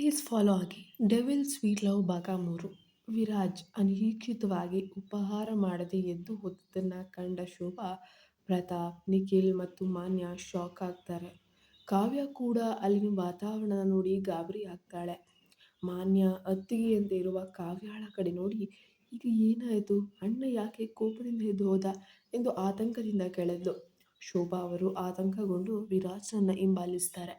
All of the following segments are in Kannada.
ಪ್ಲೀಸ್ ಫಾಲೋ ಆಗಿ ಡೆವಿಲ್ ಸ್ವೀಟ್ ಲವ್ ಭಾಗ 3. ವಿರಾಜ್ ಅನಿರೀಕ್ಷಿತವಾಗಿ ಉಪಹಾರ ಮಾಡದೆ ಎದ್ದು ಹೋದದ್ದನ್ನು ಕಂಡ ಶೋಭಾ, ಪ್ರತಾಪ್, ನಿಖಿಲ್ ಮತ್ತು ಮಾನ್ಯ ಶಾಕ್ ಆಗ್ತಾರೆ. ಕಾವ್ಯ ಕೂಡ ಅಲ್ಲಿನ ವಾತಾವರಣ ನೋಡಿ ಗಾಬರಿ ಆಗ್ತಾಳೆ. ಮಾನ್ಯ ಅತ್ತಿಗೆಯಂತೆ ಇರುವ ಕಾವ್ಯಾಳ ಕಡೆ ನೋಡಿ, ಈಗ ಏನಾಯಿತು, ಅಣ್ಣ ಯಾಕೆ ಕೋಪದಿಂದ ಎದ್ದು ಹೋದ ಎಂದು ಆತಂಕದಿಂದ ಕೇಳಿದ್ಲು. ಶೋಭಾ ಅವರು ಆತಂಕಗೊಂಡು ವಿರಾಜ್ನನ್ನು ಹಿಂಬಾಲಿಸ್ತಾರೆ.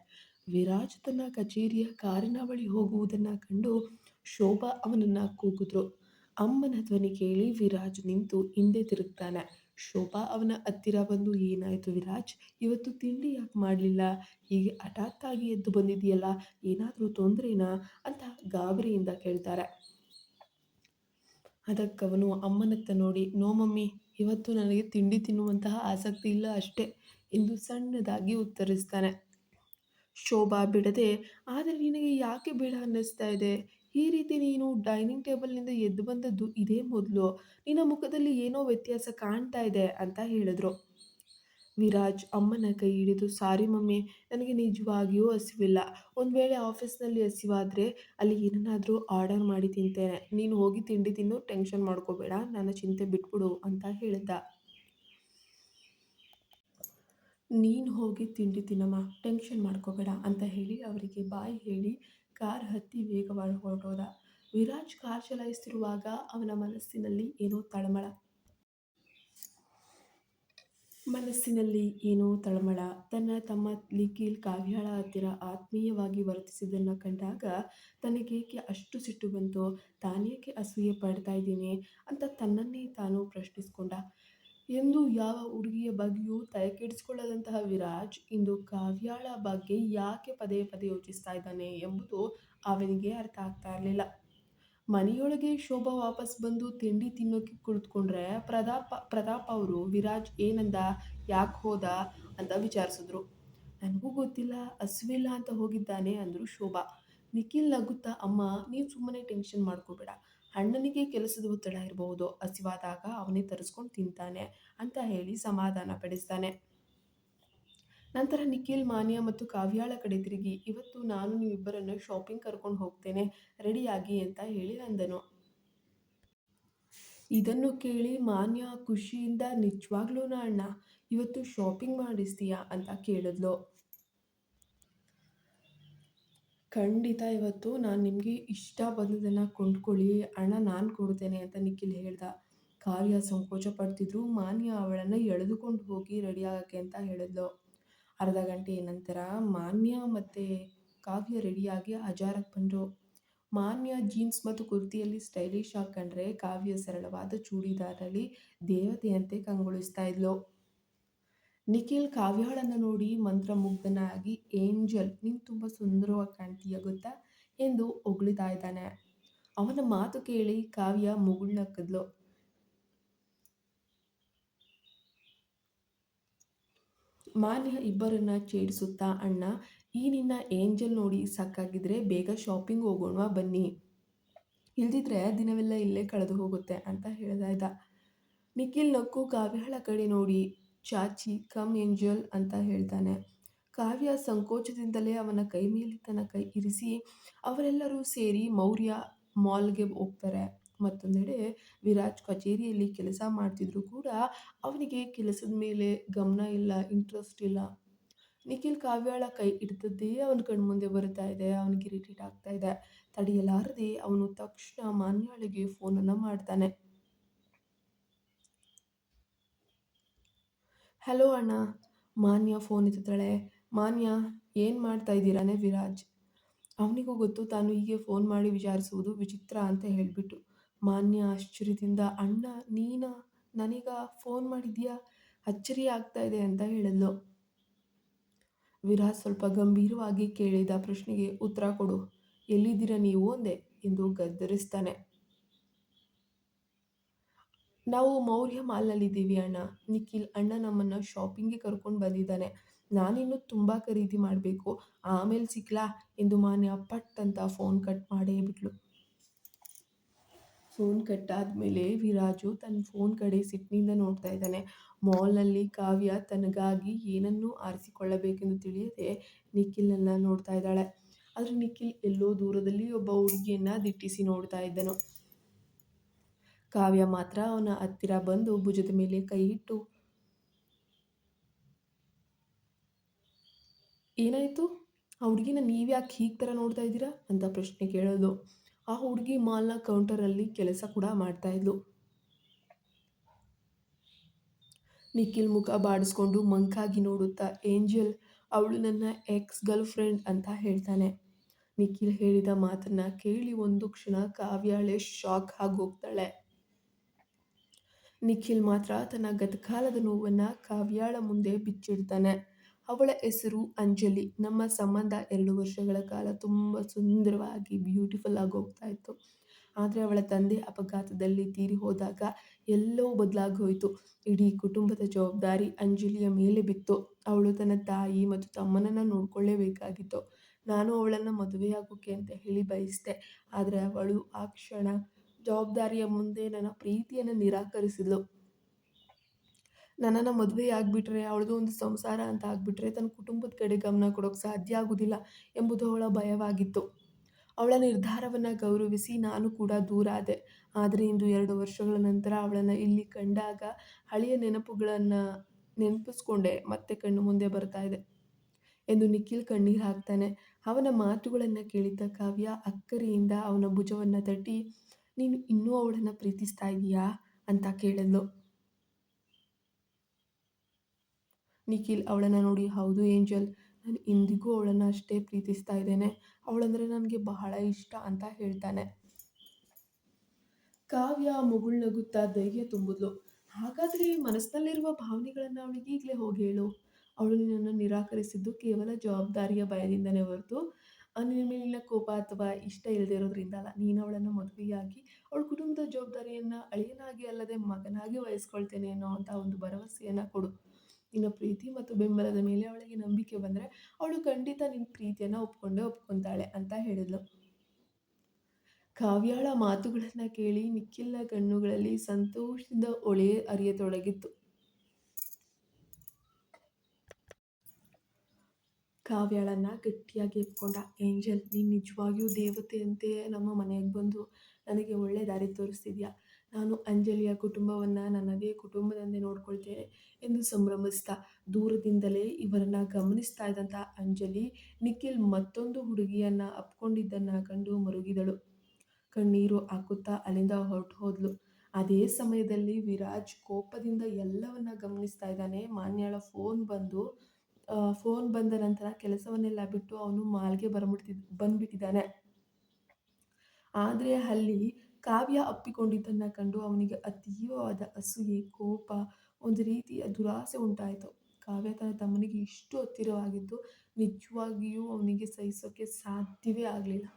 ವಿರಾಜ್ ತನ್ನ ಕಚೇರಿಯ ಕಾರಿನ ಬಳಿ ಹೋಗುವುದನ್ನು ಕಂಡು ಶೋಭಾ ಅವನನ್ನು ಕೂಗಿದ್ರು. ಅಮ್ಮನ ಧ್ವನಿ ಕೇಳಿ ವಿರಾಜ್ ನಿಂತು ಹಿಂದೆ ತಿರುಗ್ತಾನೆ. ಶೋಭಾ ಅವನ ಹತ್ತಿರ ಬಂದು, ಏನಾಯಿತು ವಿರಾಜ್, ಇವತ್ತು ತಿಂಡಿ ಯಾಕೆ ಮಾಡಲಿಲ್ಲ, ಹೀಗೆ ಹಠಾತ್ತಾಗಿ ಎದ್ದು ಬಂದಿದೆಯಲ್ಲ, ಏನಾದರೂ ತೊಂದರೆನಾ ಅಂತ ಗಾಬರಿಯಿಂದ ಕೇಳ್ತಾರೆ. ಅದಕ್ಕವನು ಅಮ್ಮನತ್ತ ನೋಡಿ, ನೋ ಮಮ್ಮಿ, ಇವತ್ತು ನನಗೆ ತಿಂಡಿ ತಿನ್ನುವಂತಹ ಆಸಕ್ತಿ ಇಲ್ಲ ಅಷ್ಟೇ ಎಂದು ಸಣ್ಣದಾಗಿ ಉತ್ತರಿಸ್ತಾನೆ. ಶೋಭಾ ಬಿಡದೆ, ಆದರೆ ನಿನಗೆ ಯಾಕೆ ಬೇಡ ಅನ್ನಿಸ್ತಾ ಇದೆ, ಈ ರೀತಿ ನೀನು ಡೈನಿಂಗ್ ಟೇಬಲ್ನಿಂದ ಎದ್ದು ಬಂದದ್ದು ಇದೇ ಮೊದಲು, ನಿನ್ನ ಮುಖದಲ್ಲಿ ಏನೋ ವ್ಯತ್ಯಾಸ ಕಾಣ್ತಾ ಇದೆ ಅಂತ ಹೇಳಿದ್ರು. ವಿರಾಜ್ ಅಮ್ಮನ ಕೈ ಹಿಡಿದು, ಸಾರಿ ಮಮ್ಮಿ, ನನಗೆ ನಿಜವಾಗಿಯೂ ಹಸಿವಿಲ್ಲ, ಒಂದು ವೇಳೆ ಆಫೀಸ್ನಲ್ಲಿ ಹಸಿವಾದರೆ ಅಲ್ಲಿ ಏನನ್ನಾದರೂ ಆರ್ಡರ್ ಮಾಡಿ ತಿಂತೇನೆ, ನೀನು ಹೋಗಿ ತಿಂಡಿ ತಿನ್ನು, ಟೆನ್ಷನ್ ಮಾಡ್ಕೋಬೇಡ, ನನ್ನ ಚಿಂತೆ ಬಿಟ್ಬಿಡು ಅಂತ ಹೇಳಿದ್ದ. ನೀನು ಹೋಗಿ ತಿಂಡಿ ತಿನ್ನಮ್ಮ, ಟೆನ್ಷನ್ ಮಾಡ್ಕೋಬೇಡ ಅಂತ ಹೇಳಿ ಅವರಿಗೆ ಬಾಯ್ ಹೇಳಿ ಕಾರ್ ಹತ್ತಿ ವೇಗವಾಗಿ ಹೊರಟೋದ. ವಿರಾಜ್ ಕಾರ್ ಚಲಾಯಿಸ್ತಿರುವಾಗ ಅವನ ಮನಸ್ಸಿನಲ್ಲಿ ಏನೋ ತಳಮಳ. ತನ್ನ ತಮ್ಮ ನಿಖಿಲ್ ಕಾವ್ಯಾಳ ಹತ್ತಿರ ಆತ್ಮೀಯವಾಗಿ ವರ್ತಿಸಿದ್ದನ್ನು ಕಂಡಾಗ ತನಗೇಕೆ ಅಷ್ಟು ಸಿಟ್ಟು ಬಂತು, ತಾನೇಕೆ ಅಸೂಯೆ ಪಡ್ತಾ ಇದ್ದೀನಿ ಅಂತ ತನ್ನನ್ನೇ ತಾನು ಪ್ರಶ್ನಿಸಿಕೊಂಡ. ಎಂದು ಯಾವ ಹುಡುಗಿಯ ಬಗ್ಗೆಯೂ ತಲೆ ಕೆಡಿಸಿಕೊಳ್ಳದಂತಹ ವಿರಾಜ್ ಇಂದು ಕಾವ್ಯಾಳ ಬಗ್ಗೆ ಯಾಕೆ ಪದೇ ಪದೇ ಯೋಚಿಸ್ತಾ ಇದ್ದಾನೆ ಎಂಬುದು ಅವನಿಗೆ ಅರ್ಥ ಆಗ್ತಾ ಇರಲಿಲ್ಲ. ಮನೆಯೊಳಗೆ ಶೋಭಾ ವಾಪಸ್ ಬಂದು ತಿಂಡಿ ತಿನ್ನೋಕೆ ಕುಳಿತುಕೊಂಡ್ರೆ ಪ್ರತಾಪ್ ಅವರು ವಿರಾಜ್ ಏನಂದ, ಯಾಕೆ ಹೋದ ಅಂತ ವಿಚಾರಿಸಿದ್ರು. ನನಗೂ ಗೊತ್ತಿಲ್ಲ, ಹಸಿವಿಲ್ಲ ಅಂತ ಹೋಗಿದ್ದಾನೆ ಅಂದರು ಶೋಭಾ. ನಿಖಿಲ್ ನಗುತ್ತಾ, ಅಮ್ಮ, ನೀವು ಸುಮ್ಮನೆ ಟೆನ್ಷನ್ ಮಾಡ್ಕೋಬೇಡ, ಅಣ್ಣನಿಗೆ ಕೆಲಸದ ಒತ್ತಡ ಇರಬಹುದು, ಹಸಿವಾದಾಗ ಅವನೇ ತರಿಸ್ಕೊಂಡು ತಿಂತಾನೆ ಅಂತ ಹೇಳಿ ಸಮಾಧಾನ ಪಡಿಸ್ತಾನೆ. ನಂತರ ನಿಖಿಲ್ ಮಾನ್ಯ ಮತ್ತು ಕಾವ್ಯಾಳ ಕಡೆ ತಿರುಗಿ, ಇವತ್ತು ನಾನು ನೀವಿಬ್ಬರನ್ನು ಶಾಪಿಂಗ್ ಕರ್ಕೊಂಡು ಹೋಗ್ತೇನೆ, ರೆಡಿಯಾಗಿ ಅಂತ ಹೇಳಿ ಅಂದನು. ಇದನ್ನು ಕೇಳಿ ಮಾನ್ಯ ಖುಷಿಯಿಂದ, ನಿಜವಾಗ್ಲೂನಾ ಅಣ್ಣ, ಇವತ್ತು ಶಾಪಿಂಗ್ ಮಾಡಿಸ್ತೀಯಾ ಅಂತ ಕೇಳಿದ್ಲು. ಖಂಡಿತ, ಇವತ್ತು ನಾನು ನಿಮಗೆ ಇಷ್ಟ ಬಂದದನ್ನು ಕೊಂಡ್ಕೊಳ್ಳಿ ಅಣ್ಣ, ನಾನು ಕೊಡ್ತೇನೆ ಅಂತ ನಿಖಿಲ್ ಹೇಳ್ದ. ಕಾವ್ಯ ಸಂಕೋಚ ಪಡ್ತಿದ್ರು. ಮಾನ್ಯ ಅವಳನ್ನು ಎಳೆದುಕೊಂಡು ಹೋಗಿ ರೆಡಿ ಆಗೋಕ್ಕೆ ಅಂತ ಹೇಳಿದ್ಲು. ಅರ್ಧ ಗಂಟೆ ನಂತರ ಮಾನ್ಯ ಮತ್ತು ಕಾವ್ಯ ರೆಡಿಯಾಗಿ ಹಜಾರಕ್ಕೆ ಬಂದರು. ಮಾನ್ಯ ಜೀನ್ಸ್ ಮತ್ತು ಕುರ್ತಿಯಲ್ಲಿ ಸ್ಟೈಲಿಶ್ ಆಗಿ ಕಂಡ್ರೆ, ಕಾವ್ಯ ಸರಳವಾದ ಚೂಡಿದಾರಲ್ಲಿ ದೇವತೆಯಂತೆ ಕಂಗೊಳಿಸ್ತಾ ಇದ್ಲು. ನಿಖಿಲ್ ಕಾವ್ಯಾಳನ್ನು ನೋಡಿ ಮಂತ್ರಮುಗ್ಧನಾಗಿ, ಏಂಜಲ್, ನೀನು ತುಂಬ ಸುಂದರವಾಗಿ ಕಾಣ್ತೀಯ ಗೊತ್ತಾ ಎಂದು ಹೊಗಳ್ತಾ ಇದ್ದಾನೆ. ಅವನ ಮಾತು ಕೇಳಿ ಕಾವ್ಯ ಮುಗುಳ್ನಕ್ಕಿದ್ಲು. ಮಾನ್ಯ ಇಬ್ಬರನ್ನ ಛೇಡಿಸುತ್ತಾ, ಅಣ್ಣ, ಈ ನಿನ್ನ ಏಂಜಲ್ ನೋಡಿ ಸಾಕಾಗಿದ್ರೆ ಬೇಗ ಶಾಪಿಂಗ್ ಹೋಗೋಣ ಬನ್ನಿ, ಇಲ್ದಿದ್ರೆ ದಿನವೆಲ್ಲ ಇಲ್ಲೇ ಕಳೆದು ಹೋಗುತ್ತೆ ಅಂತ ಹೇಳ್ತಾ ಇದ್ದ. ನಿಖಿಲ್ ನಕ್ಕು ಕಾವ್ಯಾಳ ಕಡೆ ನೋಡಿ, ಚಾಚಿ, ಕಮ್ ಏಂಜಲ್ ಅಂತ ಹೇಳ್ತಾನೆ. ಕಾವ್ಯ ಸಂಕೋಚದಿಂದಲೇ ಅವನ ಕೈ ಮೇಲೆ ತನ್ನ ಕೈ ಇರಿಸಿ ಅವರೆಲ್ಲರೂ ಸೇರಿ ಮೌರ್ಯ ಮಾಲ್ಗೆ ಹೋಗ್ತಾರೆ. ಮತ್ತೊಂದೆಡೆ ವಿರಾಜ್ ಕಚೇರಿಯಲ್ಲಿ ಕೆಲಸ ಮಾಡ್ತಿದ್ರು ಕೂಡ ಅವನಿಗೆ ಕೆಲಸದ ಮೇಲೆ ಗಮನ ಇಲ್ಲ, ಇಂಟ್ರೆಸ್ಟ್ ಇಲ್ಲ. ನಿಖಿಲ್ ಕಾವ್ಯಾಳ ಕೈ ಹಿಡಿದದ್ದೇ ಅವನ ಕಣ್ಮುಂದೆ ಬರ್ತಾ ಇದೆ. ಅವನಿಗೆ ಇರಿಟೇಟ್ ಆಗ್ತಾ ಇದೆ. ತಡೆಯಲಾರದೆ ಅವನು ತಕ್ಷಣ ಮಾನ್ಯಾಳಿಗೆ ಫೋನನ್ನು ಮಾಡ್ತಾನೆ. ಹಲೋ ಅಣ್ಣ. ಮಾನ್ಯ ಫೋನ್ ಎತ್ತಾಳೆ. ಮಾನ್ಯ, ಏನು ಮಾಡ್ತಾ ಇದ್ದೀರಾನೆ ವಿರಾಜ್. ಅವನಿಗೂ ಗೊತ್ತು ತಾನು ಹೀಗೆ ಫೋನ್ ಮಾಡಿ ವಿಚಾರಿಸುವುದು ವಿಚಿತ್ರ ಅಂತ ಹೇಳಿಬಿಟ್ಟು. ಮಾನ್ಯ ಆಶ್ಚರ್ಯದಿಂದ, ಅಣ್ಣ, ನೀನಾ, ನನಗ ಫೋನ್ ಮಾಡಿದ್ಯಾ, ಅಚ್ಚರಿ ಆಗ್ತಾ ಇದೆ ಅಂತ ಹೇಳಿದ್ಲು. ವಿರಾಜ್ ಸ್ವಲ್ಪ ಗಂಭೀರವಾಗಿ ಕೇಳಿದ ಪ್ರಶ್ನೆಗೆ ಉತ್ತರ ಕೊಡು, ಎಲ್ಲಿದ್ದೀರಾ ನೀವು ಅಂದೆ ಎಂದು ಗದ್ದರಿಸ್ತಾನೆ. ನಾವು ಮೌರ್ಯ ಮಾಲ್ನಲ್ಲಿದ್ದೀವಿ ಅಣ್ಣ. ನಿಖಿಲ್ ಅಣ್ಣ ನಮ್ಮನ್ನು ಶಾಪಿಂಗ್ಗೆ ಕರ್ಕೊಂಡು ಬಂದಿದ್ದಾನೆ, ನಾನಿನ್ನು ತುಂಬ ಖರೀದಿ ಮಾಡಬೇಕು, ಆಮೇಲೆ ಸಿಕ್ಲಾ ಎಂದು ಮಾನ್ಯ ಪಟ್ ಅಂತ ಫೋನ್ ಕಟ್ ಮಾಡೇ ಬಿಟ್ಲು. ಫೋನ್ ಕಟ್ಟಾದ್ಮೇಲೆ ವಿರಾಜು ತನ್ನ ಫೋನ್ ಕಡೆ ಸಿಟ್ಟಿನಿಂದ ನೋಡ್ತಾ ಇದ್ದಾನೆ. ಮಾಲ್ನಲ್ಲಿ ಕಾವ್ಯ ತನಗಾಗಿ ಏನನ್ನೂ ಆರಿಸಿಕೊಳ್ಳಬೇಕೆಂದು ತಿಳಿಯದೆ ನಿಖಿಲ್ನನ್ನ ನೋಡ್ತಾ ಇದ್ದಾಳೆ. ಆದರೆ ನಿಖಿಲ್ ಎಲ್ಲೋ ದೂರದಲ್ಲಿ ಒಬ್ಬ ಹುಡುಗಿಯನ್ನ ದಿಟ್ಟಿಸಿ ನೋಡ್ತಾ ಇದ್ದನು. ಕಾವ್ಯ ಮಾತ್ರ ಅವನ ಹತ್ತಿರ ಬಂದು ಭುಜದ ಮೇಲೆ ಕೈ ಇಟ್ಟು, ಏನಾಯಿತು? ಆ ಹುಡುಗಿನ ನೀವ್ಯಾಕೆ ಹೀಗೆ ಥರ ನೋಡ್ತಾ ಇದ್ದೀರಾ ಅಂತ ಪ್ರಶ್ನೆ ಕೇಳೋದು. ಆ ಹುಡುಗಿ ಮಾಲ್ನ ಕೌಂಟರಲ್ಲಿ ಕೆಲಸ ಕೂಡ ಮಾಡ್ತಾ ಇದ್ಲು. ನಿಖಿಲ್ ಮುಖ ಬಾಡಿಸ್ಕೊಂಡು ಮಂಕಾಗಿ ನೋಡುತ್ತಾ, ಏಂಜಲ್, ಅವಳು ನನ್ನ ಎಕ್ಸ್ ಗರ್ಲ್ ಫ್ರೆಂಡ್ ಅಂತ ಹೇಳ್ತಾನೆ. ನಿಖಿಲ್ ಹೇಳಿದ ಮಾತನ್ನ ಕೇಳಿ ಒಂದು ಕ್ಷಣ ಕಾವ್ಯಾಳೆ ಶಾಕ್ ಆಗೋಗ್ತಾಳೆ. ನಿಖಿಲ್ ಮಾತ್ರ ತನ್ನ ಗತಕಾಲದ ನೋವನ್ನು ಕಾವ್ಯಾಳ ಮುಂದೆ ಬಿಚ್ಚಿಡ್ತಾನೆ. ಅವಳ ಹೆಸರು ಅಂಜಲಿ. ನಮ್ಮ ಸಂಬಂಧ 2 ವರ್ಷಗಳ ಕಾಲ ತುಂಬ ಸುಂದರವಾಗಿ ಬ್ಯೂಟಿಫುಲ್ ಆಗಿ ಹೋಗ್ತಾ ಇತ್ತು. ಆದರೆ ಅವಳ ತಂದೆ ಅಪಘಾತದಲ್ಲಿ ತೀರಿ ಹೋದಾಗ ಎಲ್ಲವೂ ಬದಲಾಗೋಯಿತು. ಇಡೀ ಕುಟುಂಬದ ಜವಾಬ್ದಾರಿ ಅಂಜಲಿಯ ಮೇಲೆ ಬಿತ್ತು. ಅವಳು ತನ್ನ ತಾಯಿ ಮತ್ತು ತಮ್ಮನನ್ನು ನೋಡ್ಕೊಳ್ಳೇಬೇಕಾಗಿತ್ತು. ನಾನು ಅವಳನ್ನು ಮದುವೆಯಾಗೋಕೆ ಅಂತ ಹೇಳಿ ಬಯಸಿದೆ. ಆದರೆ ಅವಳು ಆ ಕ್ಷಣ ಜವಾಬ್ದಾರಿಯ ಮುಂದೆ ನನ್ನ ಪ್ರೀತಿಯನ್ನು ನಿರಾಕರಿಸಿದ್ಳು. ನನ್ನನ್ನು ಮದುವೆ ಆಗಿಬಿಟ್ರೆ, ಅವಳದು ಒಂದು ಸಂಸಾರ ಅಂತ ಆಗಿಬಿಟ್ರೆ ತನ್ನ ಕುಟುಂಬದ ಕಡೆ ಗಮನ ಕೊಡೋಕ್ಕೆ ಸಾಧ್ಯ ಆಗೋದಿಲ್ಲ ಎಂಬುದು ಅವಳ ಭಯವಾಗಿತ್ತು. ಅವಳ ನಿರ್ಧಾರವನ್ನು ಗೌರವಿಸಿ ನಾನು ಕೂಡ ದೂರ ಆದೆ. ಆದರೆ ಇಂದು 2 ವರ್ಷಗಳ ನಂತರ ಅವಳನ್ನು ಇಲ್ಲಿ ಕಂಡಾಗ ಹಳೆಯ ನೆನಪುಗಳನ್ನು ನೆನಪಿಸ್ಕೊಂಡೆ ಮತ್ತೆ ಕಣ್ಣು ಮುಂದೆ ಬರ್ತಾ ಇದೆ ಎಂದು ನಿಖಿಲ್ ಕಣ್ಣೀರು ಹಾಕ್ತಾನೆ. ಅವನ ಮಾತುಗಳನ್ನು ಕೇಳಿದ್ದ ಕಾವ್ಯ ಅಕ್ಕರೆಯಿಂದ ಅವನ ಭುಜವನ್ನು ತಟ್ಟಿ, ನೀನು ಇನ್ನೂ ಅವಳನ್ನು ಪ್ರೀತಿಸ್ತಾ ಇದೀಯಾ ಅಂತ ಕೇಳಿದ್ಲು. ನಿಖಿಲ್ ಅವಳನ್ನು ನೋಡಿ, ಹೌದು ಏಂಜಲ್, ನಾನು ಇಂದಿಗೂ ಅವಳನ್ನು ಅಷ್ಟೇ ಪ್ರೀತಿಸ್ತಾ ಇದ್ದೇನೆ. ಅವಳಂದರೆ ನನಗೆ ಬಹಳ ಇಷ್ಟ ಅಂತ ಹೇಳ್ತಾನೆ. ಕಾವ್ಯ ಮುಗುಳ್ನಗುತ್ತಾ ಧೈರ್ಯ ತುಂಬಿದ್ಲು. ಹಾಗಾದರೆ ಮನಸ್ಸಿನಲ್ಲಿರುವ ಭಾವನೆಗಳನ್ನು ಅವಳಿಗೆ ಈಗಲೇ ಹೋಗಿ ಹೇಳು. ಅವಳು ನಿನ್ನನ್ನು ನಿರಾಕರಿಸಿದ್ದು ಕೇವಲ ಜವಾಬ್ದಾರಿಯ ಭಯದಿಂದನೇ ಹೊರತು ನಿನ್ನ ಮೇಲಿನ ಕೋಪ ಅಥವಾ ಇಷ್ಟ ಇಲ್ಲದೆ ಇರೋದ್ರಿಂದ ಅಲ್ಲ. ನೀನು ಅವಳನ್ನು ಮದುವೆಯಾಗಿ ಅವಳ ಕುಟುಂಬದ ಜವಾಬ್ದಾರಿಯನ್ನು ಅಳಿಯನಾಗಿ ಅಲ್ಲದೆ ಮಗನಾಗಿ ವಹಿಸ್ಕೊಳ್ತೇನೆ ಅನ್ನೋವಂಥ ಒಂದು ಭರವಸೆಯನ್ನು ಕೊಡು. ನಿನ್ನ ಪ್ರೀತಿ ಮತ್ತು ಬೆಂಬಲದ ಮೇಲೆ ಅವಳಿಗೆ ನಂಬಿಕೆ ಬಂದರೆ ಅವಳು ಖಂಡಿತ ನಿನ್ನ ಪ್ರೀತಿಯನ್ನು ಒಪ್ಕೊತಾಳೆ ಅಂತ ಹೇಳಿದ್ಲು. ಕಾವ್ಯಾಳ ಮಾತುಗಳನ್ನು ಕೇಳಿ ನಿಖಿಲ್ನ ಕಣ್ಣುಗಳಲ್ಲಿ ಸಂತೋಷದಿಂದ ಹೊಳೆ ಹರಿಯತೊಡಗಿತ್ತು. ಕಾವ್ಯಾಳನ್ನು ಗಟ್ಟಿಯಾಗಿ ಎತ್ಕೊಂಡ. ಏಂಜಲ್, ನೀನು ನಿಜವಾಗಿಯೂ ದೇವತೆಯಂತೆ ನಮ್ಮ ಮನೆಗೆ ಬಂದು ನನಗೆ ಒಳ್ಳೆ ದಾರಿ ತೋರಿಸ್ತಿದ್ಯಾ. ನಾನು ಅಂಜಲಿಯ ಕುಟುಂಬವನ್ನು ನನ್ನದೇ ಕುಟುಂಬದಂತೆ ನೋಡ್ಕೊಳ್ತೇನೆ ಎಂದು ಸಂಭ್ರಮಿಸ್ತಾ ದೂರದಿಂದಲೇ ಇವರನ್ನು ಗಮನಿಸ್ತಾ ಇದ್ದಂಥ ಅಂಜಲಿ ನಿಖಿಲ್ ಮತ್ತೊಂದು ಹುಡುಗಿಯನ್ನು ಅಪ್ಕೊಂಡಿದ್ದನ್ನು ಕಂಡು ಮರುಗಿದಳು. ಕಣ್ಣೀರು ಹಾಕುತ್ತಾ ಅಲ್ಲಿಂದ ಹೊರಟು ಹೋದ್ಲು. ಅದೇ ಸಮಯದಲ್ಲಿ ವಿರಾಜ್ ಕೋಪದಿಂದ ಎಲ್ಲವನ್ನ ಗಮನಿಸ್ತಾ ಇದ್ದಾನೆ. ಮಾನ್ಯಾಳ ಫೋನ್ ಬಂದ ನಂತರ ಕೆಲಸವನ್ನೆಲ್ಲ ಬಿಟ್ಟು ಅವನು ಮಾಲ್ಗೆ ಬಂದ್ಬಿಟ್ಟಿದ್ದಾನೆ. ಆದರೆ ಅಲ್ಲಿ ಕಾವ್ಯ ಅಪ್ಪಿಕೊಂಡಿದ್ದನ್ನು ಕಂಡು ಅವನಿಗೆ ಅತೀವವಾದ ಅಸೂಯೆ, ಕೋಪ, ಒಂದು ರೀತಿಯ ದುರಾಸೆ ಉಂಟಾಯಿತು. ಕಾವ್ಯ ತನ್ನ ತಮ್ಮನಿಗೆ ಇಷ್ಟು ಹತ್ತಿರವಾಗಿದ್ದು ನಿಜವಾಗಿಯೂ ಅವನಿಗೆ ಸಹಿಸೋಕ್ಕೆ ಸಾಧ್ಯವೇ ಆಗಲಿಲ್ಲ.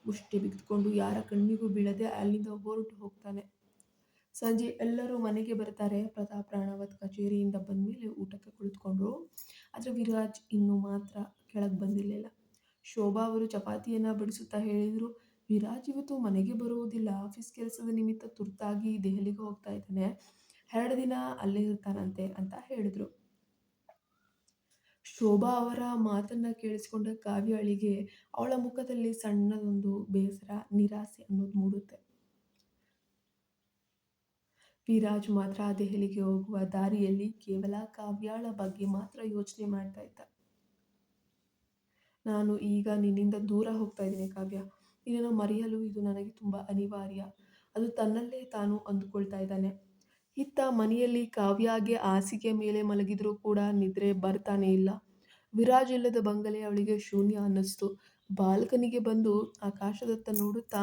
ಮುಷ್ಟಿ ಬಿಗಿದುಕೊಂಡು ಯಾರ ಕಣ್ಣಿಗೂ ಬೀಳದೆ ಅಲ್ಲಿಂದ ಹೊರಟು ಹೋಗ್ತಾನೆ. ಸಂಜೆ ಎಲ್ಲರೂ ಮನೆಗೆ ಬರ್ತಾರೆ. ಪ್ರತಾಪ್ ರಾಣವತ್ ಕಚೇರಿಯಿಂದ ಬಂದಮೇಲೆ ಊಟಕ್ಕೆ ಕುಳಿತುಕೊಂಡ್ರು. ಆದರೆ ವಿರಾಜ್ ಇನ್ನೂ ಮಾತ್ರ ಕೆಳಗೆ ಬಂದಿರಲಿಲ್ಲ. ಶೋಭಾ ಅವರು ಚಪಾತಿಯನ್ನು ಬಡಿಸುತ್ತಾ ಹೇಳಿದರು, ವಿರಾಜ್ ಇವತ್ತು ಮನೆಗೆ ಬರುವುದಿಲ್ಲ. ಆಫೀಸ್ ಕೆಲಸದ ನಿಮಿತ್ತ ತುರ್ತಾಗಿ ದೆಹಲಿಗೆ ಹೋಗ್ತಾ ಇದ್ದಾನೆ. 2 ದಿನ ಅಲ್ಲೇ ಇರ್ತಾನಂತೆ ಅಂತ ಹೇಳಿದ್ರು. ಶೋಭಾ ಅವರ ಮಾತನ್ನು ಕೇಳಿಸಿಕೊಂಡ ಕಾವ್ಯಾಳಿಗೆ ಅವಳ ಮುಖದಲ್ಲಿ ಸಣ್ಣದೊಂದು ಬೇಸರ, ನಿರಾಸೆ ಅನ್ನೋದು ಮೂಡುತ್ತೆ. ವಿರಾಜ್ ಮಾತ್ರ ದೆಹಲಿಗೆ ಹೋಗುವ ದಾರಿಯಲ್ಲಿ ಕೇವಲ ಕಾವ್ಯಾಳ ಬಗ್ಗೆ ಮಾತ್ರ ಯೋಚನೆ ಮಾಡ್ತಾ ಇದ್ದ. ನಾನು ಈಗ ನಿನ್ನಿಂದ ದೂರ ಹೋಗ್ತಾ ಇದ್ದೀನಿ ಕಾವ್ಯ. ನಿನ್ನನ್ನು ಮರೆಯಲು ಇದು ನನಗೆ ತುಂಬ ಅನಿವಾರ್ಯ. ಅದು ತನ್ನಲ್ಲೇ ತಾನು ಅಂದುಕೊಳ್ತಾ ಇದ್ದಾನೆ. ಇತ್ತ ಮನೆಯಲ್ಲಿ ಕಾವ್ಯಾಗೆ ಹಾಸಿಗೆ ಮೇಲೆ ಮಲಗಿದ್ರೂ ಕೂಡ ನಿದ್ರೆ ಬರ್ತಾನೆ ಇಲ್ಲ. ವಿರಾಜ್ ಇಲ್ಲದ ಬಂಗಲೆ ಅವಳಿಗೆ ಶೂನ್ಯ ಅನ್ನಿಸ್ತು. ಬಾಲ್ಕನಿಗೆ ಬಂದು ಆಕಾಶದತ್ತ ನೋಡುತ್ತಾ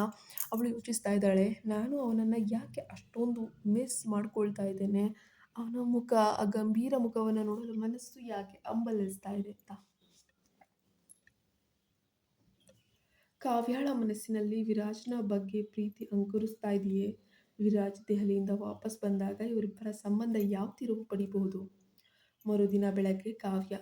ಅವಳು ಯೋಚಿಸ್ತಾ ಇದ್ದಾಳೆ, ನಾನು ಅವನನ್ನು ಯಾಕೆ ಅಷ್ಟೊಂದು ಮಿಸ್ ಮಾಡ್ಕೊಳ್ತಾ ಇದ್ದೇನೆ. ಅವನ ಮುಖ, ಆ ಗಂಭೀರ ಮುಖವನ್ನು ನೋಡಲು ಮನಸ್ಸು ಯಾಕೆ ಹಂಬಲಿಸ್ತಾ ಇದೆ ಅಂತ. ಕಾವ್ಯಾಳ ಮನಸ್ಸಿನಲ್ಲಿ ವಿರಾಜ್ನ ಬಗ್ಗೆ ಪ್ರೀತಿ ಅಂಕುರಿಸ್ತಾ ಇದೆಯೇ? ವಿರಾಜ್ ದೆಹಲಿಯಿಂದ ವಾಪಸ್ ಬಂದಾಗ ಇವರಿಬ್ಬರ ಸಂಬಂಧ ಯಾವ ತಿರುವು ಪಡಿಬಹುದು? ಮರುದಿನ ಬೆಳಗ್ಗೆ ಕಾವ್ಯ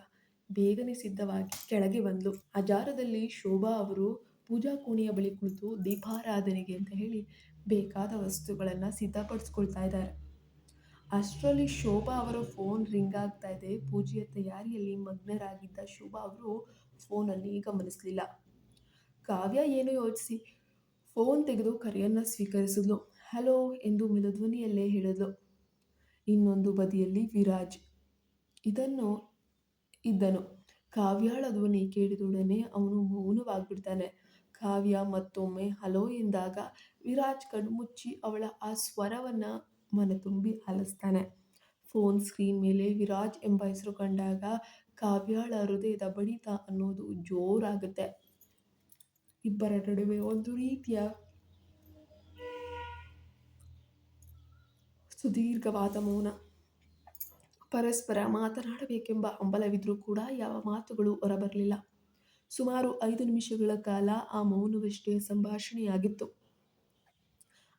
ಬೇಗನೆ ಸಿದ್ಧವಾಗಿ ಕೆಳಗೆ ಬಂದ್ಲು. ಆ ಜಾರದಲ್ಲಿ ಶೋಭಾ ಅವರು ಪೂಜಾ ಕೋಣೆಯ ಬಳಿ ಕುಳಿತು ದೀಪಾರಾಧನೆಗೆ ಅಂತ ಹೇಳಿ ಬೇಕಾದ ವಸ್ತುಗಳನ್ನು ಸಿದ್ಧಪಡಿಸ್ಕೊಳ್ತಾ ಇದ್ದಾರೆ. ಅಷ್ಟರಲ್ಲಿ ಶೋಭಾ ಅವರ ಫೋನ್ ರಿಂಗ್ ಆಗ್ತಾ ಇದೆ. ಪೂಜೆಯ ತಯಾರಿಯಲ್ಲಿ ಮಗ್ನರಾಗಿದ್ದ ಶೋಭಾ ಅವರು ಫೋನಲ್ಲಿ ಗಮನಿಸಲಿಲ್ಲ. ಕಾವ್ಯ ಏನು ಯೋಚಿಸಿ ಫೋನ್ ತೆಗೆದು ಕರೆಯನ್ನು ಸ್ವೀಕರಿಸಿದ್ಲು. ಹಲೋ ಎಂದು ಮೆಲುಧ್ವನಿಯಲ್ಲೇ ಹೇಳಿದ್ಲು. ಇನ್ನೊಂದು ಬದಿಯಲ್ಲಿ ವಿರಾಜ್ ಇದನ್ನು ಇದ್ದನು. ಕಾವ್ಯಾಳ ಧ್ವನಿ ಕೇಳಿದೊಡನೆ ಅವನು ಮೌನವಾಗಿಬಿಡ್ತಾನೆ. ಕಾವ್ಯ ಮತ್ತೊಮ್ಮೆ ಹಲೋ ಎಂದಾಗ ವಿರಾಜ್ ಕಣ್ಮುಚ್ಚಿ ಅವಳ ಆ ಸ್ವರವನ್ನು ಮನತುಂಬಿ ಆಲಿಸ್ತಾನೆ. ಫೋನ್ ಸ್ಕ್ರೀನ್ ಮೇಲೆ ವಿರಾಜ್ ಎಂಬ ಹೆಸರು ಕಂಡಾಗ ಕಾವ್ಯಾಳ ಹೃದಯದ ಬಡಿತ ಅನ್ನೋದು ಜೋರಾಗುತ್ತೆ. ಇಬ್ಬರ ನಡುವೆ ಒಂದು ರೀತಿಯ ಸುದೀರ್ಘವಾದ ಮೌನ. ಪರಸ್ಪರ ಮಾತನಾಡಬೇಕೆಂಬ ಹಂಬಲವಿದ್ರೂ ಕೂಡ ಯಾವ ಮಾತುಗಳು ಹೊರಬರಲಿಲ್ಲ. ಸುಮಾರು 5 ನಿಮಿಷಗಳ ಕಾಲ ಆ ಮೌನವಷ್ಟೇ ಸಂಭಾಷಣೆಯಾಗಿತ್ತು.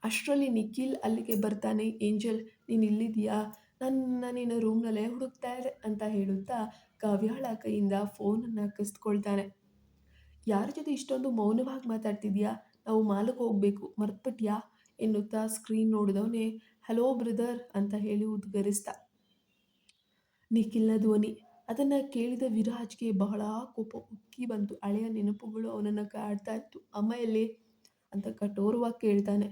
ಅಷ್ಟರಲ್ಲಿ ನಿಖಿಲ್ ಅಲ್ಲಿಗೆ ಬರ್ತಾನೆ. ಏಂಜಲ್, ನೀನು ಇಲ್ಲಿದೆಯಾ? ನನ್ನ ನಿನ್ನ ರೂಮ್ನಲ್ಲೇ ಹುಡುಕ್ತಾ ಇದೆ ಅಂತ ಹೇಳುತ್ತಾ ಕಾವ್ಯಾಳ ಕೈಯಿಂದ ಫೋನನ್ನು ಕಸಿದುಕೊಳ್ತಾನೆ. ಯಾರ ಜೊತೆ ಇಷ್ಟೊಂದು ಮೌನವಾಗಿ ಮಾತಾಡ್ತಿದ್ಯಾ? ನಾವು ಮಾಲ್ಗೆ ಹೋಗಬೇಕು, ಮರ್ತ್ಬಿಟ್ಯಾ ಎನ್ನುತ್ತಾ ಸ್ಕ್ರೀನ್ ನೋಡಿದವನೇ ಹಲೋ ಬ್ರದರ್ ಅಂತ ಹೇಳಿ ಉದ್ಗರಿಸ್ದ. ನಿಖಿಲ್ನ ಧ್ವನಿ. ಅದನ್ನು ಕೇಳಿದ ವಿರಾಜ್ಗೆ ಬಹಳ ಕೋಪ ಉಕ್ಕಿ ಬಂತು. ಹಳೆಯ ನೆನಪುಗಳು ಅವನನ್ನು ಕಾಡ್ತಾ ಇತ್ತು. ಅಮ್ಮ ಎಲ್ಲಿ ಅಂತ ಕಠೋರವಾಗಿ ಕೇಳ್ತಾನೆ.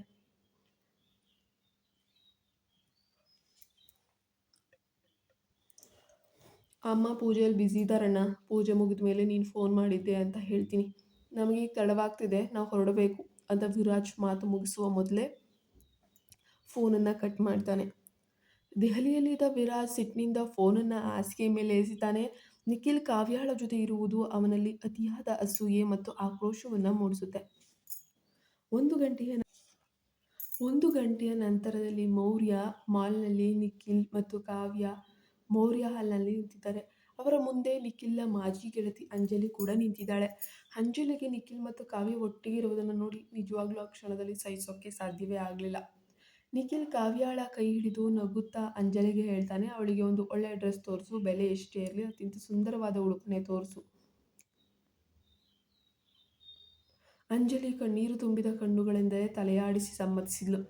ಅಮ್ಮ ಪೂಜೆಯಲ್ಲಿ ಬ್ಯುಸಿ ಇದ್ದಾರಣ್ಣ. ಪೂಜೆ ಮುಗಿದ ಮೇಲೆ ನೀನು ಫೋನ್ ಮಾಡಿದ್ದೆ ಅಂತ ಹೇಳ್ತೀನಿ. ನಮಗೀಗ ತಡವಾಗ್ತಿದೆ, ನಾವು ಹೊರಡಬೇಕು ಅಂತ ವಿರಾಜ್ ಮಾತು ಮುಗಿಸುವ ಮೊದಲೇ ಫೋನನ್ನು ಕಟ್ ಮಾಡ್ತಾನೆ. ದೆಹಲಿಯಲ್ಲಿದ್ದ ವಿರಾಜ್ ಸಿಟ್ಟಿನಿಂದ ಫೋನನ್ನು ಹಾಸಿಗೆ ಮೇಲೆ ಎಸಿತಾನೆ. ನಿಖಿಲ್ ಕಾವ್ಯಾಳ ಜೊತೆ ಇರುವುದು ಅವನಲ್ಲಿ ಅತಿಯಾದ ಅಸೂಯೆ ಮತ್ತು ಆಕ್ರೋಶವನ್ನು ಮೂಡಿಸುತ್ತೆ. ಒಂದು ಗಂಟೆಯ ನಂತರದಲ್ಲಿ ಮೌರ್ಯ ಮಾಲ್ನಲ್ಲಿ ನಿಖಿಲ್ ಮತ್ತು ಕಾವ್ಯ ಮೌರ್ಯ ಹಾಲ್ನಲ್ಲಿ ನಿಂತಿದ್ದಾರೆ. ಅವರ ಮುಂದೆ ನಿಖಿಲ್ನ ಮಾಜಿ ಗೆಳತಿ ಅಂಜಲಿ ಕೂಡ ನಿಂತಿದ್ದಾಳೆ. ಅಂಜಲಿಗೆ ನಿಖಿಲ್ ಮತ್ತು ಕಾವ್ಯ ಒಟ್ಟಿಗೆ ಇರುವುದನ್ನು ನೋಡಿ ನಿಜವಾಗ್ಲೂ ಆ ಕ್ಷಣದಲ್ಲಿ ಸಹಿಸೋಕ್ಕೆ ಸಾಧ್ಯವೇ ಆಗಲಿಲ್ಲ. ನಿಖಿಲ್ ಕಾವ್ಯಾಳ ಕೈ ಹಿಡಿದು ನಗುತ್ತಾ ಅಂಜಲಿಗೆ ಹೇಳ್ತಾನೆ, ಅವಳಿಗೆ ಒಂದು ಒಳ್ಳೆಯ ಡ್ರೆಸ್ ತೋರಿಸು, ಬೆಲೆ ಎಷ್ಟೇ ಇರಲಿ ಅತ್ಯಂತ ಸುಂದರವಾದ ಉಡುಪನ್ನೇ ತೋರಿಸು. ಅಂಜಲಿ ಕಣ್ಣೀರು ತುಂಬಿದ ಕಣ್ಣುಗಳೆಂದರೆ ತಲೆಯಾಡಿಸಿ ಸಮ್ಮತಿಸಿದ್ಲು.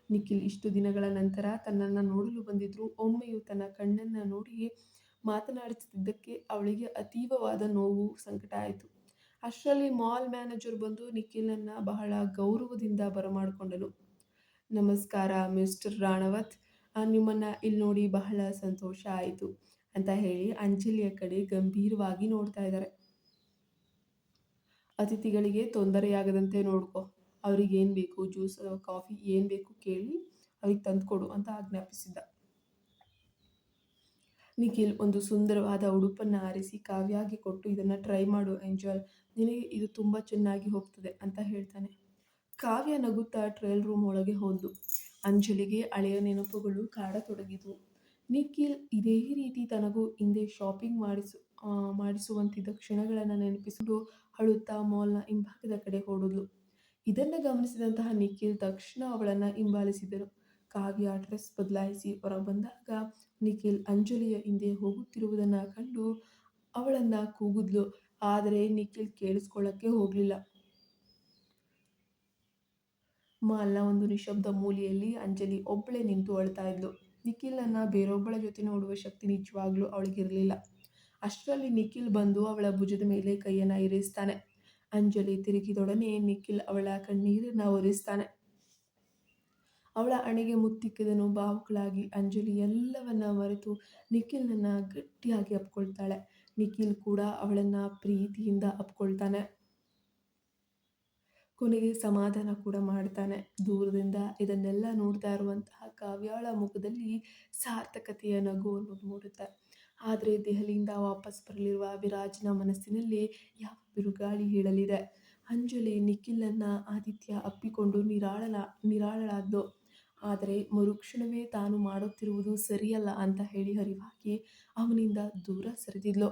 ನಿಖಿಲ್ ಇಷ್ಟು ದಿನಗಳ ನಂತರ ತನ್ನನ್ನು ನೋಡಲು ಬಂದಿದ್ರು. ಒಮ್ಮೆಯೂ ತನ್ನ ಕಣ್ಣನ್ನು ನೋಡಿ ಮಾತನಾಡಿಸದಿದ್ದಕ್ಕೆ ಅವಳಿಗೆ ಅತೀವವಾದ ನೋವು, ಸಂಕಟ ಆಯಿತು. ಅಷ್ಟರಲ್ಲಿ ಮಾಲ್ ಮ್ಯಾನೇಜರ್ ಬಂದು ನಿಖಿಲನ್ನು ಬಹಳ ಗೌರವದಿಂದ ಬರಮಾಡಿಕೊಂಡನು. ನಮಸ್ಕಾರ ಮಿಸ್ಟರ್ ರಾಣವತ್, ನಿಮ್ಮನ್ನು ಇಲ್ಲಿ ನೋಡಿ ಬಹಳ ಸಂತೋಷ ಆಯಿತು ಅಂತ ಹೇಳಿ ಅಂಜಲಿಯ ಕಡೆ ಗಂಭೀರವಾಗಿ ನೋಡ್ತಾ ಇದ್ದಾರೆ. ಅತಿಥಿಗಳಿಗೆ ತೊಂದರೆಯಾಗದಂತೆ ನೋಡ್ಕೊ. ಅವ್ರಿಗೇನು ಬೇಕು, ಜ್ಯೂಸ್ ಕಾಫಿ ಏನು ಬೇಕು ಕೇಳಿ ಅವ್ರಿಗೆ ತಂದುಕೊಡು ಅಂತ ಆಜ್ಞಾಪಿಸಿದ್ದ. ನಿಖಿಲ್ ಒಂದು ಸುಂದರವಾದ ಉಡುಪನ್ನು ಆರಿಸಿ ಕಾವ್ಯಾಗೆ ಕೊಟ್ಟು, ಇದನ್ನು ಟ್ರೈ ಮಾಡು ಏಂಜಲ್, ನಿನಗೆ ಇದು ತುಂಬ ಚೆನ್ನಾಗಿ ಹೋಗ್ತದೆ ಅಂತ ಹೇಳ್ತಾನೆ. ಕಾವ್ಯ ನಗುತ್ತಾ ಟ್ರಯಲ್ ರೂಮ್ ಒಳಗೆ ಹೋದ್ಲು. ಅಂಜಲಿಗೆ ಹಳೆಯ ನೆನಪುಗಳು ಕಾಡತೊಡಗಿದ್ವು. ನಿಖಿಲ್ ಇದೇ ರೀತಿ ತನಗೂ ಹಿಂದೆ ಶಾಪಿಂಗ್ ಮಾಡಿಸುವಂತಿದ್ದ ಕ್ಷಣಗಳನ್ನು ನೆನಪಿಸಿಕೊಂಡು ಅಳುತ್ತಾ ಮಾಲ್ನ ಹಿಂಭಾಗದ ಕಡೆ ಓಡಿದ್ಲು. ಇದನ್ನು ಗಮನಿಸಿದಂತಹ ನಿಖಿಲ್ ತಕ್ಷಣ ಅವಳನ್ನು ಹಿಂಬಾಲಿಸಿದನು. ಕಾವ್ಯ ಡ್ರೆಸ್ ಬದಲಾಯಿಸಿ ಹೊರ ಬಂದಾಗ ನಿಖಿಲ್ ಅಂಜಲಿಯ ಹಿಂದೆ ಹೋಗುತ್ತಿರುವುದನ್ನು ಕಂಡು ಅವಳನ್ನು ಕೂಗಿದ್ಲು. ಆದರೆ ನಿಖಿಲ್ ಕೇಳಿಸ್ಕೊಳ್ಳೋಕ್ಕೆ ಹೋಗಲಿಲ್ಲ. ಮಾಲ್ನ ಒಂದು ನಿಶಬ್ದ ಮೂಲೆಯಲ್ಲಿ ಅಂಜಲಿ ಒಬ್ಬಳೇ ನಿಂತು ಅಳ್ತಾ ಇದ್ಲು. ನಿಖಿಲನ್ನು ಬೇರೊಬ್ಬಳ ಜೊತೆ ನೋಡುವ ಶಕ್ತಿ ನಿಜವಾಗ್ಲೂ ಅವಳಿಗಿರಲಿಲ್ಲ. ಅಷ್ಟರಲ್ಲಿ ನಿಖಿಲ್ ಬಂದು ಅವಳ ಭುಜದ ಮೇಲೆ ಕೈಯನ್ನು ಇರಿಸ್ತಾನೆ. ಅಂಜಲಿ ತಿರುಗಿದೊಡನೆ ನಿಖಿಲ್ ಅವಳ ಕಣ್ಣೀರನ್ನು ಒರೆಸ್ತಾನೆ. ಅವಳ ಹಣೆಗೆ ಮುತ್ತಿಕ್ಕಿದನು. ಭಾವುಕಳಾಗಿ ಅಂಜಲಿ ಎಲ್ಲವನ್ನ ಮರೆತು ನಿಖಿಲ್ನನ್ನು ಗಟ್ಟಿಯಾಗಿ ಅಪ್ಕೊಳ್ತಾಳೆ. ನಿಖಿಲ್ ಕೂಡ ಅವಳನ್ನು ಪ್ರೀತಿಯಿಂದ ಅಪ್ಕೊಳ್ತಾನೆ. ಕೊನೆಗೆ ಸಮಾಧಾನ ಕೂಡ ಮಾಡ್ತಾನೆ. ದೂರದಿಂದ ಇದನ್ನೆಲ್ಲ ನೋಡ್ತಾ ಇರುವಂತಹ ಕಾವ್ಯಾಳ ಮುಖದಲ್ಲಿ ಸಾರ್ಥಕತೆಯ ನಗು ಅನ್ನೋದು ಮೂಡುತ್ತೆ. ಆದರೆ ದೆಹಲಿಯಿಂದ ವಾಪಸ್ ಬರಲಿರುವ ವಿರಾಜ್ನ ಮನಸ್ಸಿನಲ್ಲಿ ಯಾವ ಬಿರುಗಾಳಿ ಹೇಳಲಿದೆ. ಅಂಜಲಿ ನಿಖಿಲನ್ನು ಆದಿತ್ಯ ಅಪ್ಪಿಕೊಂಡು ನಿರಾಳಳಾದ್ಲು. ಆದರೆ ಮರುಕ್ಷಣವೇ ತಾನು ಮಾಡುತ್ತಿರುವುದು ಸರಿಯಲ್ಲ ಅಂತ ಹೇಳಿ ಅರಿವಾಗಿ ಅವನಿಂದ ದೂರ ಸರಿದಿದ್ಲು.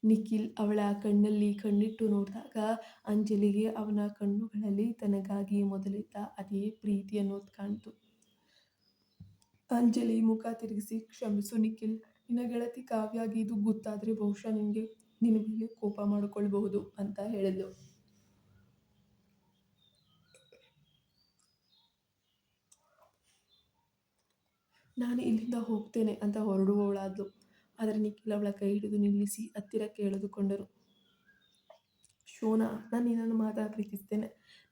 ನಿಖಿಲ್ ಅವಳ ಕಣ್ಣಲ್ಲಿ ಕಣ್ಣಿಟ್ಟು ನೋಡಿದಾಗ ಅಂಜಲಿಗೆ ಅವನ ಕಣ್ಣುಗಳಲ್ಲಿ ತನಗಾಗಿ ಮೊದಲಿದ್ದ ಅದೇ ಪ್ರೀತಿ ಅನ್ನೋದು ಕಾಣ್ತು. ಅಂಜಲಿ ಮುಖ ತಿರುಗಿಸಿ, ಕ್ಷಮಿಸು ನಿಖಿಲ್, ನಿನ್ನ ಗೆಳತಿ ಕಾವ್ಯಾಗಿ ಇದು ಗೊತ್ತಾದರೆ ಬಹುಶಃ ನಿನ್ನ ಮೇಲೆ ಕೋಪ ಮಾಡಿಕೊಳ್ಬಹುದು ಅಂತ ಹೇಳಿದ್ಲು. ನಾನು ಇಲ್ಲಿಂದ ಹೋಗ್ತೇನೆ ಅಂತ ಹೊರಡುವವಳಾದ್ಲು. ಆದರೆ ನಿಖಿಲ್ ಅವಳ ಕೈ ಹಿಡಿದು ನಿಲ್ಲಿಸಿ ಹತ್ತಿರಕ್ಕೆ ಎಳೆದುಕೊಂಡರು. ಶೋನಾ, ನಾನು ನಿನ್ನನ್ನು ಮಾತ್ರ ಪ್ರೀತಿಸ್ತೇನೆ.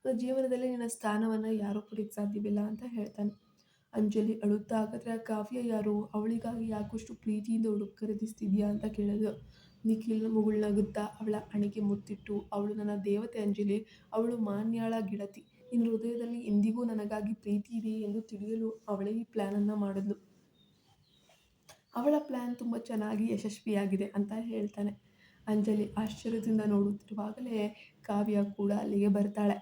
ನನ್ನ ಜೀವನದಲ್ಲಿ ನಿನ್ನ ಸ್ಥಾನವನ್ನು ಯಾರೂ ಪಡೆಯಕ್ಕೆ ಸಾಧ್ಯವಿಲ್ಲ ಅಂತ ಹೇಳ್ತಾನೆ. ಅಂಜಲಿ ಅಳುತ್ತಾ, ಹಾಗಾದ್ರೆ ಆ ಕಾವ್ಯ ಯಾರು? ಅವಳಿಗಾಗಿ ಯಾಕಷ್ಟು ಪ್ರೀತಿಯಿಂದ ಹುಡುಕ್ ಖರೀದಿಸ್ತಿದ್ಯಾ ಅಂತ ಕೇಳಿದ್ರು. ನಿಖಿಲ್ ಮುಗುಳ್ನಗುತ್ತಾ ಅವಳ ಹಣೆಗೆ ಮುತ್ತಿಟ್ಟು, ಅವಳು ನನ್ನ ದೇವತೆ ಅಂಜಲಿ, ಅವಳು ಮಾನ್ಯಾಳ ಗೆಳತಿ. ನಿನ್ನ ಹೃದಯದಲ್ಲಿ ಎಂದಿಗೂ ನನಗಾಗಿ ಪ್ರೀತಿ ಇದೆಯೇ ಎಂದು ತಿಳಿಯಲು ಅವಳೇ ಈ ಪ್ಲ್ಯಾನನ್ನು ಮಾಡಿದ್ಲು. ಅವಳ ಪ್ಲ್ಯಾನ್ ತುಂಬ ಚೆನ್ನಾಗಿ ಯಶಸ್ವಿಯಾಗಿದೆ ಅಂತ ಹೇಳ್ತಾನೆ. ಅಂಜಲಿ ಆಶ್ಚರ್ಯದಿಂದ ನೋಡುತ್ತಿರುವಾಗಲೇ ಕಾವ್ಯ ಕೂಡ ಅಲ್ಲಿಗೆ ಬರ್ತಾಳೆ.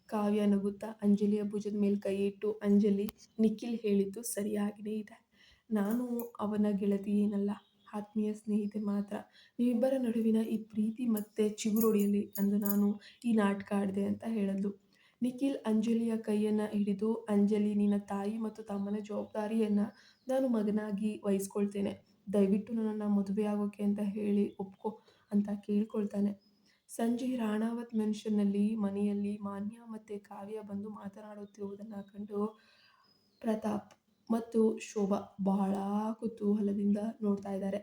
ಕಾವ್ಯ ನಗುತ್ತಾ ಅಂಜಲಿಯ ಭುಜದ ಮೇಲೆ ಕೈ ಇಟ್ಟು, ಅಂಜಲಿ, ನಿಖಿಲ್ ಹೇಳಿದ್ದು ಸರಿಯಾಗಿಯೇ ಇದೆ. ನಾನು ಅವನ ಗೆಳತಿ ಏನಲ್ಲ, ಆತ್ಮೀಯ ಸ್ನೇಹಿತೆ ಮಾತ್ರ. ನೀವಿಬ್ಬರ ನಡುವಿನ ಈ ಪ್ರೀತಿ ಮತ್ತೆ ಚಿಗುರೊಡೆಯಲಿ ಎಂದು ನಾನು ಈ ನಾಟಕ ಆಡಿದೆ ಅಂತ ಹೇಳಿದ್ಲು. ನಿಖಿಲ್ ಅಂಜಲಿಯ ಕೈಯನ್ನು ಹಿಡಿದು, ಅಂಜಲಿ, ನಿನ್ನ ತಾಯಿ ಮತ್ತು ತಮ್ಮನ ಜವಾಬ್ದಾರಿಯನ್ನು ನಾನು ಮಗನಾಗಿ ವಹಿಸ್ಕೊಳ್ತೇನೆ. ದಯವಿಟ್ಟು ನನ್ನನ್ನು ಮದುವೆ ಆಗೋಕೆ ಅಂತ ಹೇಳಿ ಒಪ್ಕೊ ಅಂತ ಕೇಳ್ಕೊಳ್ತಾನೆ. ಸಂಜೆ ರಾಣಾವತ್ ಮೆನ್ಷನ್ನಲ್ಲಿ ಮನೆಯಲ್ಲಿ ಮಾನ್ಯ ಮತ್ತು ಕಾವ್ಯ ಬಂದು ಮಾತನಾಡುತ್ತಿರುವುದನ್ನು ಕಂಡು ಪ್ರತಾಪ್ ಮತ್ತು ಶೋಭಾ ಬಹಳ ಕುತೂಹಲದಿಂದ ನೋಡ್ತಾ ಇದ್ದಾರೆ.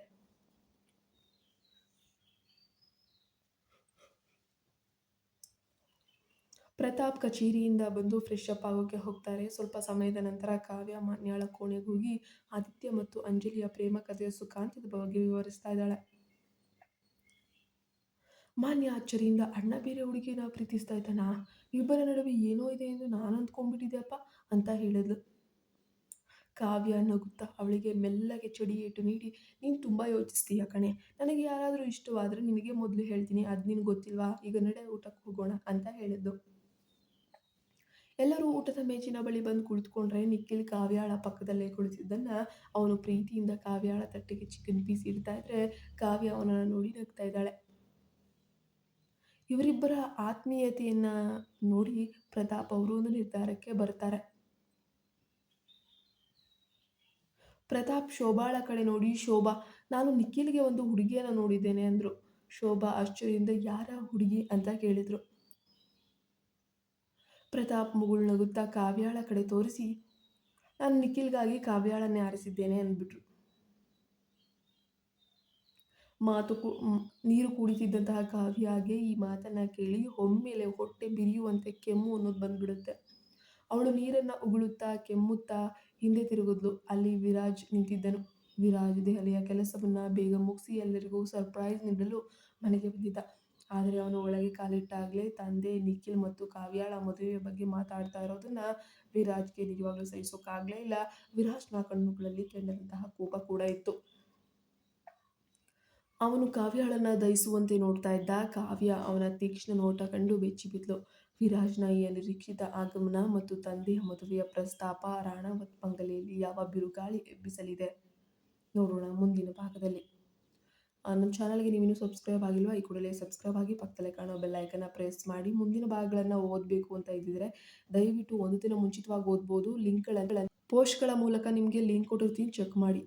ಪ್ರತಾಪ್ ಕಚೇರಿಯಿಂದ ಬಂದು ಫ್ರೆಶ್ ಅಪ್ ಆಗೋಕೆ ಹೋಗ್ತಾರೆ. ಸ್ವಲ್ಪ ಸಮಯದ ನಂತರ ಕಾವ್ಯ ಮಾನ್ಯಾಳ ಕೋಣೆಗೆ ಹೋಗಿ ಆದಿತ್ಯ ಮತ್ತು ಅಂಜಲಿಯ ಪ್ರೇಮ ಕಥೆಯ ಸುಖಾಂತ್ಯದ ಬಗ್ಗೆ ವಿವರಿಸ್ತಾ ಇದ್ದಾಳೆ. ಮಾನ್ಯ ಅಚ್ಚರಿಯಿಂದ, ಅಣ್ಣ ಬೇರೆ ಹುಡುಗಿನ ಪ್ರೀತಿಸ್ತಾ ಇದ್ದಾನಾ? ಇಬ್ಬರ ನಡುವೆ ಏನೋ ಇದೆ ಎಂದು ನಾನು ಅಂದ್ಕೊಂಡ್ಬಿಟ್ಟಿದ್ದೆಪ್ಪ ಅಂತ ಹೇಳಿದ್ಲು. ಕಾವ್ಯ ನಗುತ್ತಾ ಅವಳಿಗೆ ಮೆಲ್ಲಗೆ ಚಡಿಯೇಟು ನೀಡಿ, ನೀನು ತುಂಬ ಯೋಚಿಸ್ತೀಯ ಕಣೆ. ನನಗೆ ಯಾರಾದರೂ ಇಷ್ಟವಾದರೆ ನಿನಗೆ ಮೊದಲು ಹೇಳ್ತೀನಿ, ಅದು ನಿನಗೆ ಗೊತ್ತಿಲ್ವಾ? ಈಗ ನಡೆ, ಊಟಕ್ಕೆ ಹೋಗೋಣ ಅಂತ ಹೇಳಿದ್ದು. ಎಲ್ಲರೂ ಊಟದ ಮೇಜಿನ ಬಳಿ ಬಂದು ಕುಳಿತುಕೊಂಡ್ರೆ ನಿಖಿಲ್ ಕಾವ್ಯಾಳ ಪಕ್ಕದಲ್ಲೇ ಕುಳಿತಿದ್ದನ್ನು ಅವನು ಪ್ರೀತಿಯಿಂದ ಕಾವ್ಯಾಳ ತಟ್ಟೆಗೆ ಚಿಕನ್ ಪೀಸ್ ಇಡ್ತಾ ಇದ್ರೆ ಕಾವ್ಯ ಅವನನ್ನು ನೋಡಿ ನಗ್ತಾ ಇದ್ದಾಳೆ. ಇವರಿಬ್ಬರ ಆತ್ಮೀಯತೆಯನ್ನು ನೋಡಿ ಪ್ರತಾಪ್ ಅವರು ಒಂದು ನಿರ್ಧಾರಕ್ಕೆ ಬರ್ತಾರೆ. ಪ್ರತಾಪ್ ಶೋಭಾಳ ಕಡೆ ನೋಡಿ, ಶೋಭಾ, ನಾನು ನಿಖಿಲ್ಗೆ ಒಂದು ಹುಡುಗಿಯನ್ನು ನೋಡಿದ್ದೇನೆ ಅಂದರು. ಶೋಭಾ ಆಶ್ಚರ್ಯದಿಂದ, ಯಾರ ಹುಡುಗಿ ಅಂತ ಕೇಳಿದರು. ಪ್ರತಾಪ್ ಮುಗುಳ್ನಗುತ್ತಾ ಕಾವ್ಯಾಳ ಕಡೆ ತೋರಿಸಿ, ನಾನು ನಿಖಿಲ್ಗಾಗಿ ಕಾವ್ಯಾಳನ್ನೇ ಆರಿಸಿದ್ದೇನೆ ಅಂದ್ಬಿಟ್ರು. ನೀರು ಕುಡಿತಿದ್ದಂತಹ ಕಾವ್ಯಾಗೆ ಈ ಮಾತನ್ನು ಕೇಳಿ ಒಮ್ಮೆಲೆ ಹೊಟ್ಟೆ ಬಿರಿಯುವಂತೆ ಕೆಮ್ಮು ಅನ್ನೋದು ಬಂದ್ಬಿಡುತ್ತೆ. ಅವಳು ನೀರನ್ನು ಉಗುಳುತ್ತಾ ಕೆಮ್ಮುತ್ತಾ ಹಿಂದೆ ತಿರುಗಿದ್ಲು. ಅಲ್ಲಿ ವಿರಾಜ್ ನಿಂತಿದ್ದನು. ವಿರಾಜ್ ದೆಹಲಿಯ ಕೆಲಸವನ್ನು ಬೇಗ ಮುಗಿಸಿ ಎಲ್ಲರಿಗೂ ಸರ್ಪ್ರೈಸ್ ನೀಡಲು ಮನೆಗೆ ಬಂದಿದ್ದ. ಆದರೆ ಅವನು ಒಳಗೆ ಕಾಲಿಟ್ಟಾಗಲೇ ತಂದೆ ನಿಖಿಲ್ ಮತ್ತು ಕಾವ್ಯಾಳ ಮದುವೆಯ ಬಗ್ಗೆ ಮಾತಾಡ್ತಾ ಇರೋದನ್ನು ವಿರಾಜ್ಗೆ ನಿಜವಾಗ್ಲೂ ಸಹಿಸೋಕ್ಕಾಗಲೇ ಇಲ್ಲ. ವಿರಾಜ್ನ ಕಣ್ಣುಗಳಲ್ಲಿ ಕೆಂಡದಂತಹ ಕೋಪ ಕೂಡ ಇತ್ತು. ಅವನು ಕಾವ್ಯಾಳನ್ನು ದಹಿಸುವಂತೆ ನೋಡ್ತಾ ಇದ್ದ. ಕಾವ್ಯ ಅವನ ತೀಕ್ಷ್ಣ ನೋಟ ಕಂಡು ಬೆಚ್ಚಿಬಿದ್ಲು. ವಿರಾಜ್ನ ಈ ಅನಿರೀಕ್ಷಿತ ಆಗಮನ ಮತ್ತು ತಂದೆಯ ಮದುವೆಯ ಪ್ರಸ್ತಾಪ ರಾಣಾವತ್ ಬಂಗಲೆಯಲ್ಲಿ ಯಾವ ಬಿರುಗಾಳಿ ಎಬ್ಬಿಸಲಿದೆ ನೋಡೋಣ ಮುಂದಿನ ಭಾಗದಲ್ಲಿ. ನಮ್ಮ ಚಾನಲ್ಗೆ ನೀವಿನ್ನೂ ಸಬ್ಸ್ಕ್ರೈಬ್ ಆಗಿಲ್ವಾ? ಈ ಕೂಡಲೇ ಸಬ್ಸ್ಕ್ರೈಬ್ ಆಗಿ ಪಕ್ಕದಲ್ಲೇ ಕಾಣೋ ಬೆಲ್ ಐಕನ್ನ ಪ್ರೆಸ್ ಮಾಡಿ. ಮುಂದಿನ ಭಾಗಗಳನ್ನು ಓದಬೇಕು ಅಂತ ಇದ್ದಿದ್ರೆ ದಯವಿಟ್ಟು ಒಂದು ದಿನ ಮುಂಚಿತವಾಗಿ ಓದ್ಬೋದು. ಲಿಂಕ್ಗಳನ್ನು ಪೋಸ್ಟ್ಗಳ ಮೂಲಕ ನಿಮಗೆ ಲಿಂಕ್ ಕೊಟ್ಟಿರ್ತೀನಿ, ಚೆಕ್ ಮಾಡಿ.